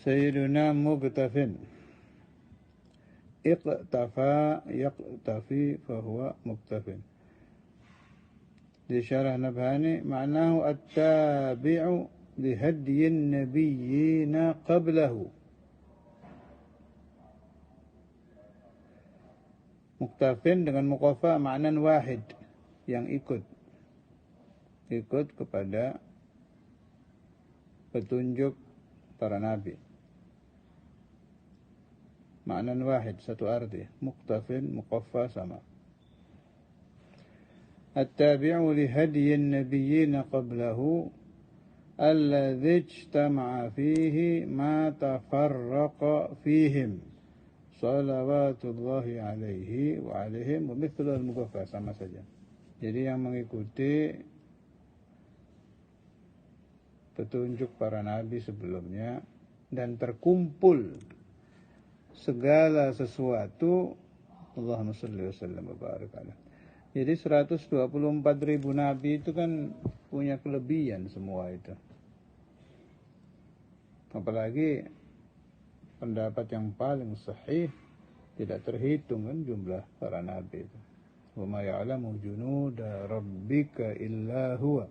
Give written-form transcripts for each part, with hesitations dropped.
Sayyiduna muqtafin. Iqtafa yaqtafi fahuwa muqtafin. Di syarah Nabhani ma'nahu at-tabi'u lihadyin nabiyyina qablahu. Muqtafin dengan muqafa ma'nan wahid, yang ikut kepada petunjuk para nabi. Ma'nan wahid, satu arti. Muqtafin, muqafa sama. At-tabi'u lihadyin nabiyyina qablahu alladhi ijtama'a fihi ma tafarraqa fihim salawatullahi alaihi wa alaihim wa mithlul muqafa, sama saja. Jadi yang mengikuti petunjuk para nabi sebelumnya dan terkumpul segala sesuatu, Allahumma shalli wa sallam wa barik alaihi. Jadi 124.000 nabi itu kan punya kelebihan semua itu. Apalagi pendapat yang paling sahih, tidak terhitung kan jumlah para nabi itu. Wa ma ya'lamu junuda rabbika illa huwa.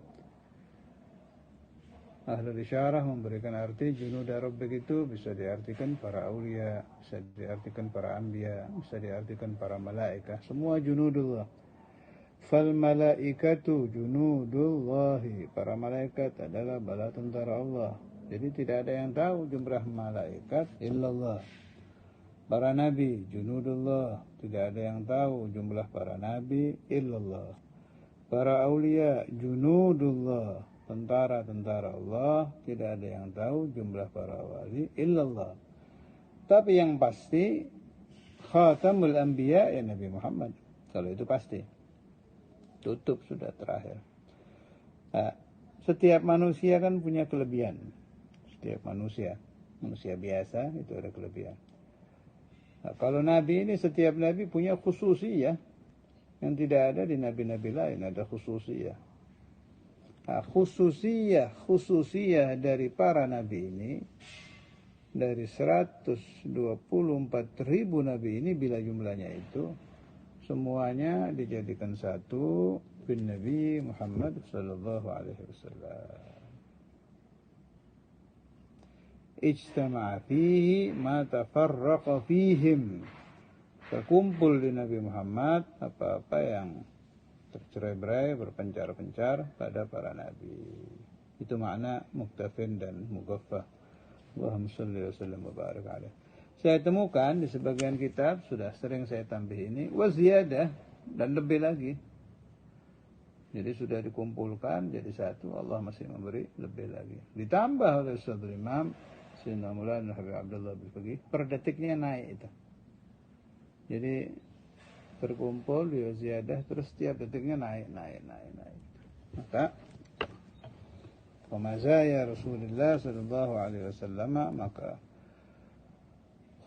Ahlul isyarah memberikan arti junuda rabbik itu bisa diartikan para aulia, bisa diartikan para anbiya, bisa diartikan para malaikah, semua junudullah. Fal malaikatu junudullahi, para malaikat adalah bala tentara Allah. Jadi tidak ada yang tahu jumlah malaikat illallah. Para nabi junudullah, tidak ada yang tahu jumlah para nabi illallah. Para aulia junudullah, tentara-tentara Allah, tidak ada yang tahu jumlah para wali illallah. Tapi yang pasti khatamul anbiya ya Nabi Muhammad. Kalau itu pasti. Tutup sudah terakhir. Nah, setiap manusia kan punya kelebihan. Setiap manusia biasa itu ada kelebihan. Nah, kalau nabi ini, setiap nabi punya khususiyah yang tidak ada di nabi-nabi lain, ada khususiyah. Nah, khususiyah dari para nabi ini, dari 124.000 nabi ini, bila jumlahnya itu, semuanya dijadikan satu bin Nabi Muhammad sallallahu alaihi wasallam. Ijtama'a fihi ma tafarraqa fihim. Terkumpul di Nabi Muhammad apa-apa yang tercerai-berai, berpencar-pencar pada para nabi. Itu makna muktafin dan mugaffah. Allahumma shalli wa sallam wa barik alaihi. Saya temukan di sebagian kitab, sudah sering saya tambah ini, waziyadah, dan lebih lagi. Jadi sudah dikumpulkan jadi satu, Allah masih memberi lebih lagi. Ditambah oleh Ustaz Imam Sayyidina Maulana Habib Abdullah bin Faqih, per detiknya naik itu. Jadi terkumpul di waziyadah, terus setiap detiknya naik. Maka pemazaya Rasulullah sallallahu alaihi wasallam, maka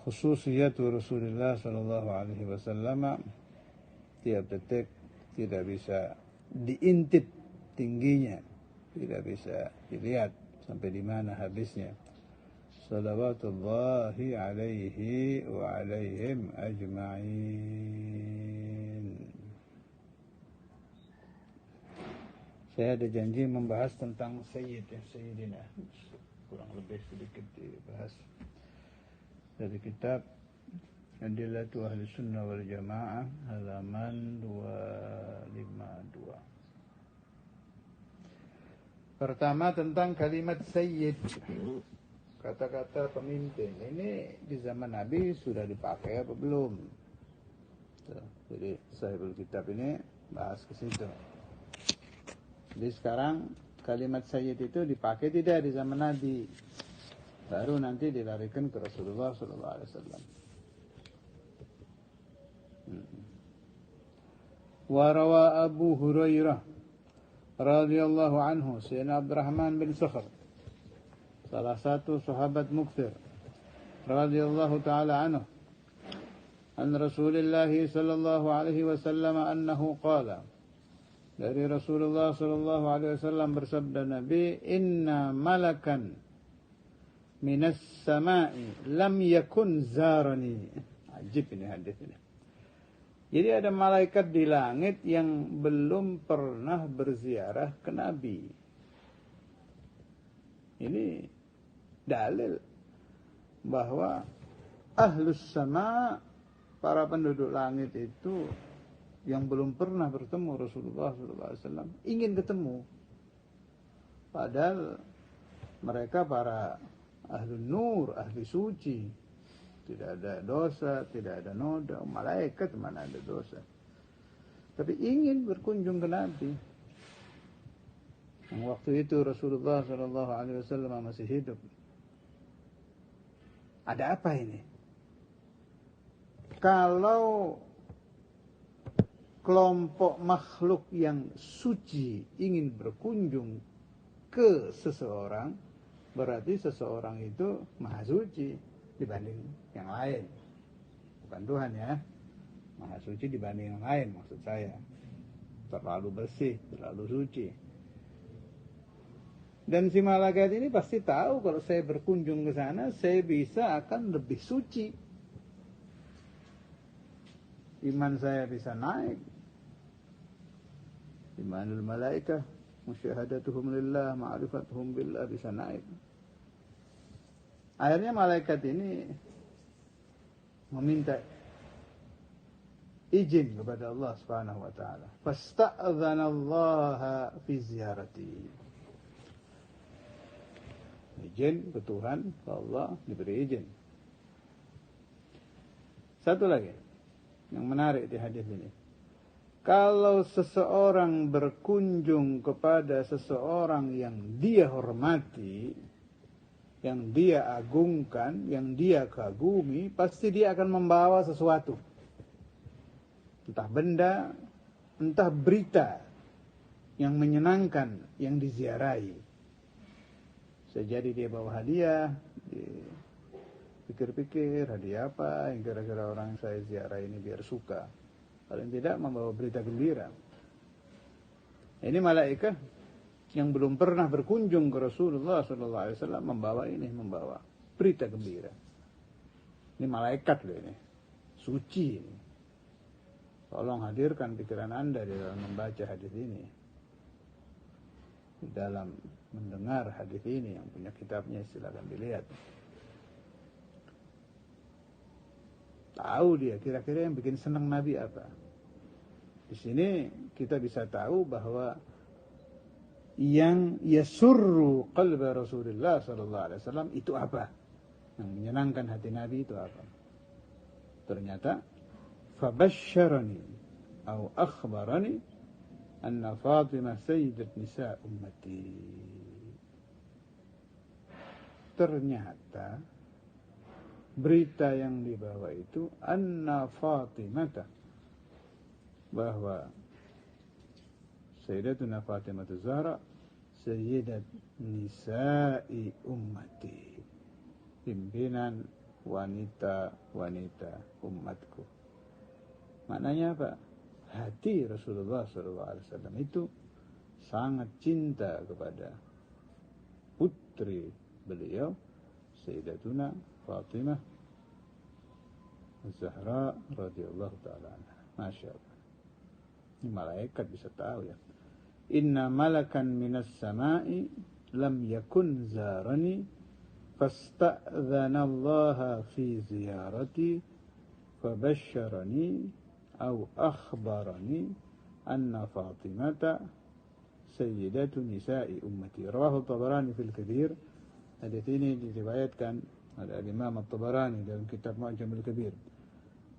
khususiyat Rasulullah sallallahu alaihi wasallam tiap detik tidak bisa diintip tingginya, tidak bisa dilihat sampai di mana habisnya. Salawatullahi alaihi wa alaihim ajma'in. Saya ada janji membahas tentang Sayyidina, kurang lebih sedikit dibahas dari kitab Adillatu Ahli Sunnah wal Jamaah halaman 252. Pertama tentang kalimat sayyid, kata-kata pemimpin. Ini di zaman Nabi sudah dipakai apa belum? Jadi sahibul kitab ini bahas ke situ. Jadi sekarang kalimat sayyid itu dipakai tidak di zaman Nabi, baru nanti dilarikan ke Rasulullah sallallahu alaihi wasallam. Wa rawa Abu Hurairah radhiyallahu anhu, Sayyidina Abdurrahman bin Sakhr, salah satu sahabat mukthir radhiyallahu taala anhu, an Rasulullah sallallahu alaihi wasallam annahu qala, dari Rasulullah sallallahu alaihi wasallam bersabda Nabi, inna malakan minas sama'i lam yakun zarani. Ajib ini hadis ini. Jadi ada malaikat di langit yang belum pernah berziarah ke Nabi. Ini dalil bahwa ahlus sama, para penduduk langit itu yang belum pernah bertemu Rasulullah SAW ingin ketemu. Padahal mereka para ahli nur, ahli suci. Tidak ada dosa, tidak ada noda. Malaikat mana ada dosa. Tapi ingin berkunjung ke Nabi. Yang waktu itu Rasulullah SAW masih hidup. Ada apa ini? Kalau kelompok makhluk yang suci ingin berkunjung ke seseorang, berarti seseorang itu maha suci dibanding yang lain. Bukan Tuhan ya. Maha suci dibanding yang lain maksud saya. Terlalu bersih, terlalu suci. Dan si malaikat ini pasti tahu kalau saya berkunjung ke sana, saya bisa akan lebih suci. Iman saya bisa naik. Imanul malaikah, musyahadatuhum lillah, ma'rifatuhum billah bisa naik. Akhirnya malaikat ini meminta izin kepada Allah Subhanahu wa taala. Fasta'dzanallaha fi ziyarati. Izin ke Tuhan, ke Allah diberi izin. Satu lagi yang menarik di hadis ini. Kalau seseorang berkunjung kepada seseorang yang dia hormati, yang dia agungkan, yang dia kagumi, pasti dia akan membawa sesuatu. Entah benda, entah berita yang menyenangkan, yang diziarahi. Sejadi dia bawa hadiah, pikir-pikir hadiah apa yang kira-kira orang yang saya ziarah ini biar suka. Paling tidak membawa berita gembira. Ini malaikat yang belum pernah berkunjung ke Rasulullah SAW membawa berita gembira. Ini malaikat loh ini, suci ini. Tolong hadirkan pikiran Anda di dalam membaca hadis ini, di dalam mendengar hadis ini. Yang punya kitabnya silakan dilihat. Tahu dia kira-kira yang bikin senang Nabi apa. Di sini kita bisa tahu bahwa yang yasurru qalba Rasulullah SAW itu apa? Yang menyenangkan hati Nabi itu apa? Ternyata fabasyarani atau akhbarani anna Fatimah sayyidat nisa ummati. Ternyata berita yang dibawa itu anna Fatimah, bahwa Sayyidatuna Fatimah Zahra sayyidat nisa'i ummati, pimpinan wanita-wanita umatku. Maknanya apa? Hati Rasulullah SAW itu sangat cinta kepada putri beliau Sayyidatuna Fatimah Zahra radhiyallahu ta'ala anha. Masya Allah. Ini malaikat bisa tahu ya. Inna malakan minas sama'i lam yakun zarani fasta'dzanallaha fi ziyarati fabasyarani au akhbarani anna Fatimata sayyidatu nisa'i ummati. Rawahu Tabarani fil Kabir. Hadis ini diriwayatkan oleh Imam At-Tabarani dalam kitab Mu'jamul Kabir.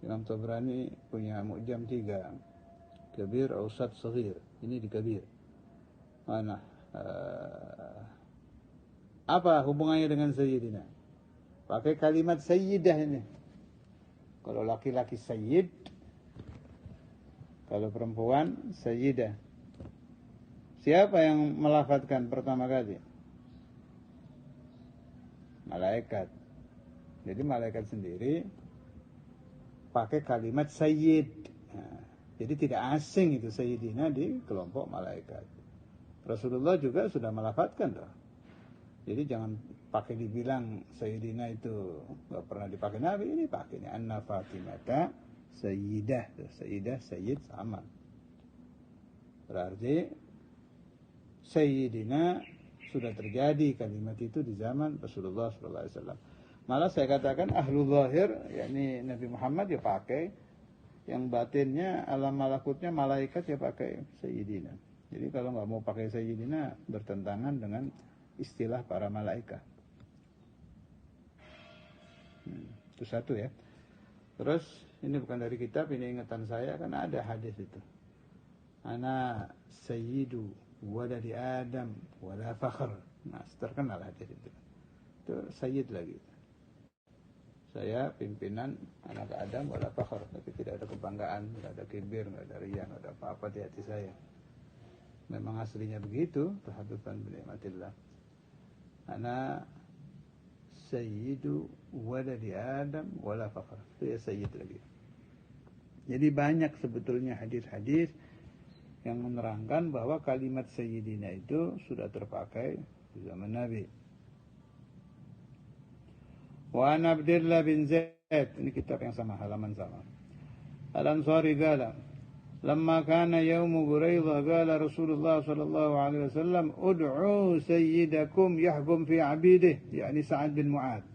Imam Tabarani punya Mu'jam 3, Kabir, Awsat, Saghir. Ini di Kabir. Mana? Apa hubungannya dengan Sayyidina? Pakai kalimat Sayyidah ini. Kalau laki-laki Sayyid, kalau perempuan Sayyidah. Siapa yang melafadzkan pertama kali? Malaikat. Jadi malaikat sendiri pakai kalimat Sayyid. Nah, jadi tidak asing itu Sayyidina di kelompok malaikat. Rasulullah juga sudah melafadzkan loh. Jadi jangan pakai dibilang Sayyidina itu nggak pernah dipakai Nabi, ini pakai ini Anna Fatimata Sayyidah, Sayyidah Sayyid sama. Berarti Sayyidina sudah terjadi kalimat itu di zaman Rasulullah SAW. Malah saya katakan ahlul zahir, yakni Nabi Muhammad ya pakai, yang batinnya alam malakutnya malaikat ya pakai Sayyidina. Jadi kalau nggak mau pakai Sayyidina bertentangan dengan istilah para malaikat. Itu satu ya. Terus ini bukan dari kitab, ini ingatan saya karena ada hadis itu. Ana sayyidu waladi Adam wala fakhr. Nah, terkenal hadis itu. Itu sayyid lagi. Saya pimpinan anak Adam wala fakhr, tapi tidak ada kebanggaan, tidak ada kibir, tidak ada riya, tidak ada apa-apa di hati saya. Memang aslinya begitu, tahaddutsan bi nikmatillah. Ana sayyidu waladi Adam wala fakhr. Itu ya sayyid lagi. Jadi banyak sebetulnya hadis-hadis yang menerangkan bahwa kalimat sayyidina itu sudah terpakai di zaman Nabi. Wa an Abdullah bin Zaid, ini kitab yang sama, halaman sama. Al-Ansari qala, lamma kana yaum Quraidah qala Rasulullah sallallahu alaihi wasallam ud'u sayyidakum yahkum fi 'abidihi, yani Sa'ad bin Mu'adz.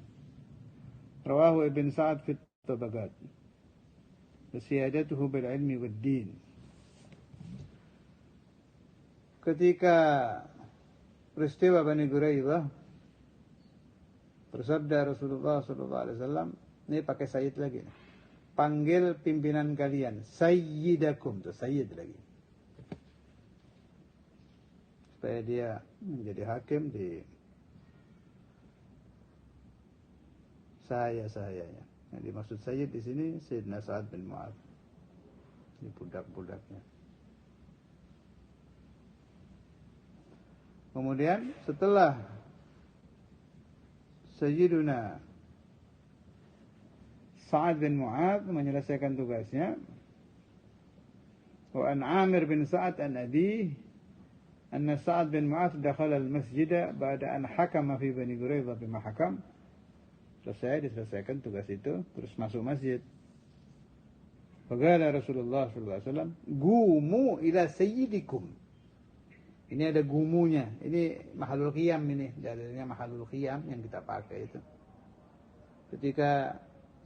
Rawahu Ibn Sa'ad fi Tabaqat. Wasiyadatuhu bil ilmi wad din. Ketika peristiwa Bani Quraidah, bersabda Rasulullah SAW, ini pakai sayyid lagi, panggil pimpinan kalian, sayyidakum, tuh sayyid lagi, supaya dia menjadi hakim di saya-sayanya. Yang dimaksud sayyid di sini Sayyidina Sa'ad bin Mu'adz, ini budak-budaknya. Kemudian setelah Sayyiduna Sa'ad bin Mu'adz menyelesaikan tugasnya, wa an Amir bin Sa'ad an Abi anna Sa'ad bin Mu'adz dakhala al-masjid ba'da an hakama fi Bani Quraidah bima hakam. Selesai diselesaikan tugas itu, terus masuk masjid. Faqala Rasulullah sallallahu alaihi wasallam, "Gumu ila sayyidikum." Ini ada gumunya. Ini mahalul qiyam, ini dalilnya mahalul qiyam yang kita pakai itu. Ketika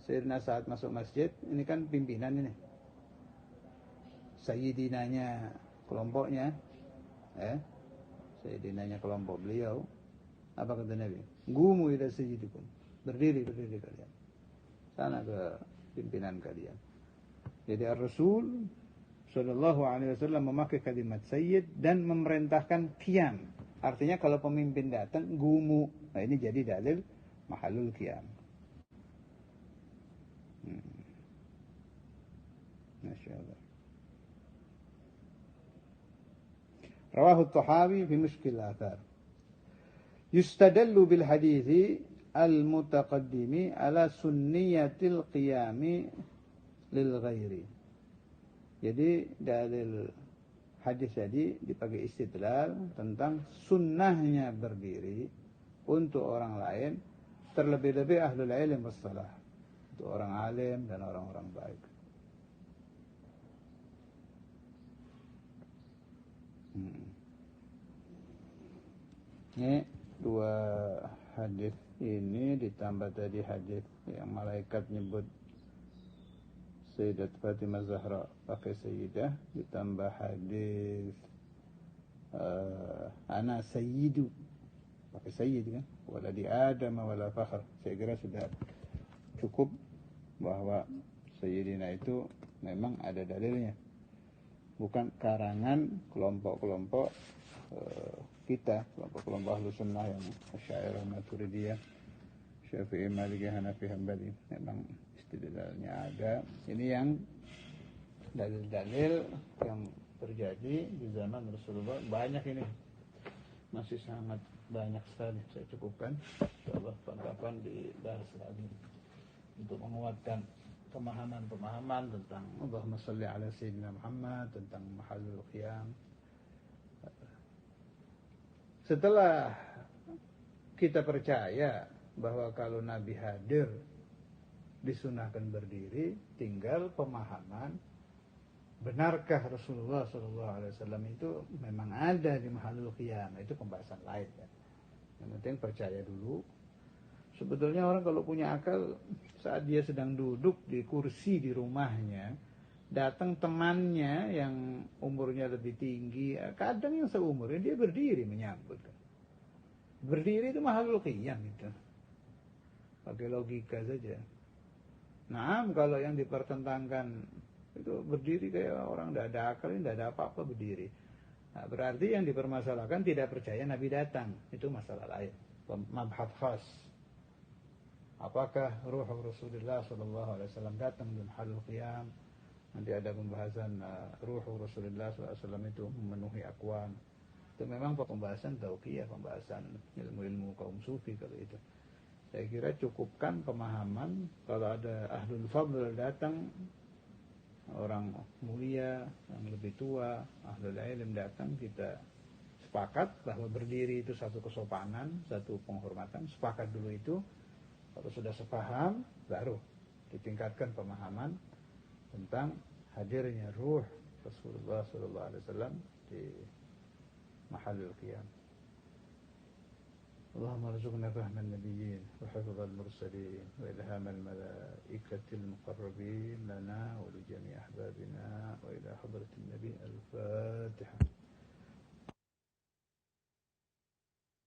Sayyidina Sa'ad masuk masjid, ini kan pimpinan ini. Sayyidinanya kelompoknya, Sayyidinanya kelompok beliau. Apa kata Nabi? Gumu ila sayyidikum. Berdiri kalian. Sana ke pimpinan kalian. Jadi Ar-Rasul Sallallahu Alaihi Wasallam memakai kalimat sayyid dan memerintahkan qiyam. Artinya kalau pemimpin datang, gumu. Nah ini jadi dalil mahalul qiyam. Masya Allah. Rawahu At-Tahawi fi Mushkil Athar. Yustadallu bil hadithi al-mutaqaddimi ala sunniyatil qiyami lil ghairi. Jadi dalil hadis tadi dipakai istidlal tentang sunnahnya berdiri untuk orang lain, terlebih-lebih ahlul ilm wassalah, untuk orang alim dan orang-orang baik. Ini dua hadis ini ditambah tadi hadis yang malaikat nyebut Sayyidat Fatimah Zahra pakai Sayyidah, ditambah hadis ana sayyidu pakai sayyid kan, waladi Adam wala fakhr. Saya kira sudah cukup bahwa Sayyidina itu memang ada dalilnya, bukan karangan kelompok-kelompok kita, kelompok-kelompok ahlu sunnah yang Asy'ariyah, Maturidiyah, Syafi'i, Maliki, Hanafi, Hambali. Memang istidlalnya ada. Ini yang dalil-dalil yang terjadi di zaman Rasulullah banyak, ini masih sangat banyak sekali. Saya cukupkan, insyaallah kapan-kapan dibahas lagi untuk menguatkan pemahaman-pemahaman tentang Allahumma shalli ala Sayyidina Muhammad, tentang mahallul qiyam. Setelah kita percaya bahwa kalau Nabi hadir disunahkan berdiri, tinggal pemahaman benarkah Rasulullah SAW itu memang ada di mahallul qiyam. Itu pembahasan lain ya. Yang penting percaya dulu. Sebetulnya orang kalau punya akal, saat dia sedang duduk di kursi di rumahnya, datang temannya yang umurnya lebih tinggi, kadang yang seumurnya, dia berdiri menyambut. Berdiri itu mahallul qiyam itu. Pakai logika saja. Nah, kalau yang dipertentangkan itu berdiri kayak orang tidak ada akal, tidak ada apa-apa berdiri. Nah, berarti yang dipermasalahkan tidak percaya Nabi datang. Itu masalah lain. Mabhat khas. Apakah ruh Rasulullah SAW datang di mahallul qiyam? Nanti ada pembahasan ruh Rasulullah SAW itu memenuhi aqwan. Itu memang pembahasan tauqiyah, pembahasan ilmu-ilmu kaum sufi kalau itu. Saya kira cukupkan pemahaman kalau ada ahlul fadl datang, orang mulia yang lebih tua, ahlul ilm datang, kita sepakat bahwa berdiri itu satu kesopanan, satu penghormatan. Sepakat dulu itu. Kalau sudah sepaham, baru ditingkatkan pemahaman tentang hadirnya ruh Rasulullah SAW di mahallul qiyam. اللهم ارزقنا فهم النبيين وحفظ المرسلين وإلهام الملائكة المقربين لنا ولجميع أحبابنا وإلى حضرة النبي الفاتحة.